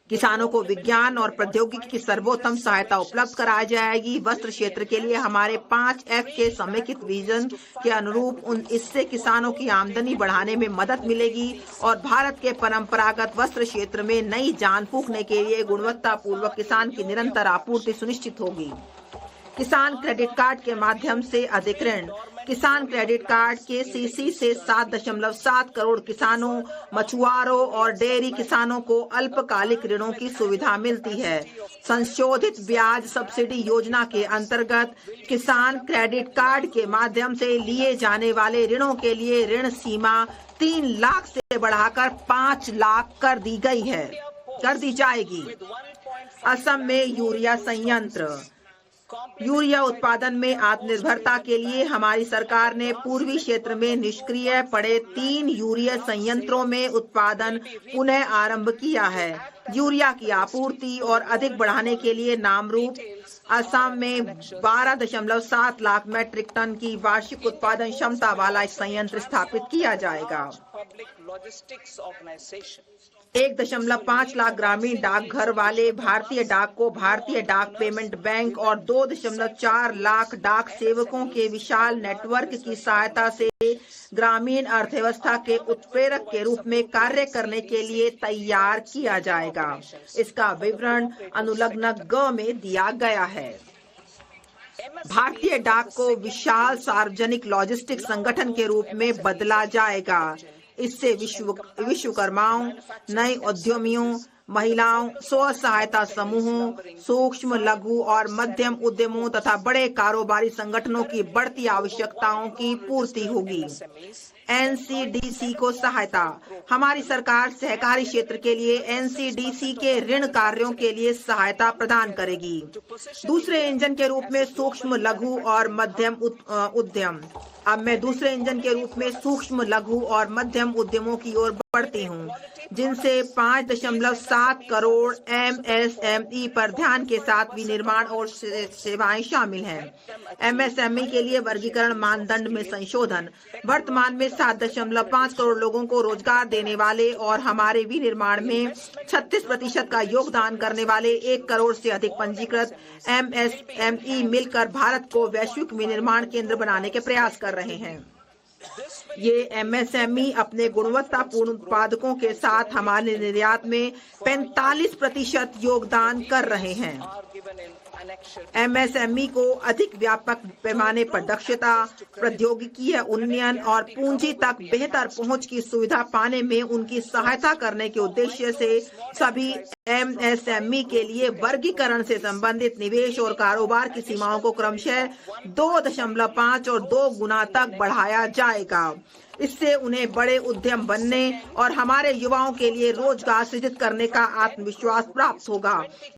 किसानों को विज्ञान और प्रौद्योगिकी की सर्वोत्तम सहायता उपलब्ध कराई जाएगी। वस्त्र क्षेत्र के लिए हमारे 5F के समेकित विजन के अनुरूप इससे किसानों की आमदनी बढ़ाने में मदद मिलेगी और भारत के परंपरागत वस्त्र क्षेत्र में नई जान फूंकने के लिए गुणवत्तापूर्वक किसान की निरंतर आपूर्ति सुनिश्चित होगी। किसान क्रेडिट कार्ड के माध्यम से अधिक ऋण। किसान क्रेडिट कार्ड के सीसी से 7.7 करोड़ किसानों, मछुआरों और डेयरी किसानों को अल्पकालिक ऋणों की सुविधा मिलती है। संशोधित ब्याज सब्सिडी योजना के अंतर्गत किसान क्रेडिट कार्ड के माध्यम से लिए जाने वाले ऋणों के लिए ऋण सीमा 3 लाख से बढ़ाकर 5 लाख कर दी जाएगी। असम में यूरिया संयंत्र। यूरिया उत्पादन में आत्मनिर्भरता के लिए हमारी सरकार ने पूर्वी क्षेत्र में निष्क्रिय पड़े 3 यूरिया संयंत्रों में उत्पादन पुनः आरंभ किया है। यूरिया की आपूर्ति और अधिक बढ़ाने के लिए नामरूप असम में 12.7 लाख मैट्रिक टन की वार्षिक उत्पादन क्षमता वाला संयंत्र स्थापित किया जाएगा। 1.5 लाख ग्रामीण डाकघर वाले भारतीय डाक को भारतीय डाक पेमेंट बैंक और 2.4 लाख डाक सेवकों के विशाल नेटवर्क की सहायता से ग्रामीण अर्थव्यवस्था के उत्प्रेरक के रूप में कार्य करने के लिए तैयार किया जाएगा। इसका विवरण अनुलग्न ग में दिया गया है। भारतीय डाक को विशाल सार्वजनिक लॉजिस्टिक संगठन के रूप में बदला जाएगा। इससे विश्वकर्माओं, नए उद्यमियों, महिलाओं, स्व सहायता समूहों, सूक्ष्म, लघु और मध्यम उद्यमों तथा बड़े कारोबारी संगठनों की बढ़ती आवश्यकताओं की पूर्ति होगी। NCDC को सहायता। हमारी सरकार सहकारी क्षेत्र के लिए NCDC के ऋण कार्यों के लिए सहायता प्रदान करेगी। दूसरे इंजन के रूप में सूक्ष्म, लघु और मध्यम उद्यम। अब मैं दूसरे इंजन के रूप में सूक्ष्म, लघु और मध्यम उद्यमों की ओर बढ़ती हूँ, जिनसे 5.7 करोड़ MSME पर ध्यान के साथ विनिर्माण और सेवाएं शामिल हैं। MSME के लिए वर्गीकरण मानदंड में संशोधन। वर्तमान में 7.5 करोड़ लोगों को रोजगार देने वाले और हमारे विनिर्माण में 36% का योगदान करने वाले 1 करोड़ से अधिक पंजीकृत MSME मिलकर भारत को वैश्विक विनिर्माण केंद्र बनाने के प्रयास कर रहे हैं। ये MSME अपने गुणवत्तापूर्ण उत्पादकों के साथ हमारे निर्यात में 45% योगदान कर रहे हैं। MSME को अधिक व्यापक पैमाने पर दक्षता, प्रौद्योगिकीय उन्नयन और पूंजी तक बेहतर पहुंच की सुविधा पाने में उनकी सहायता करने के उद्देश्य से सभी MSME के लिए वर्गीकरण से संबंधित निवेश और कारोबार की सीमाओं को क्रमशः 2.5 और 2 गुना तक बढ़ाया जाएगा। इससे उन्हें बड़े उद्यम बनने और हमारे युवाओं के लिए रोजगार सृजित करने का आत्मविश्वास प्राप्त होगा।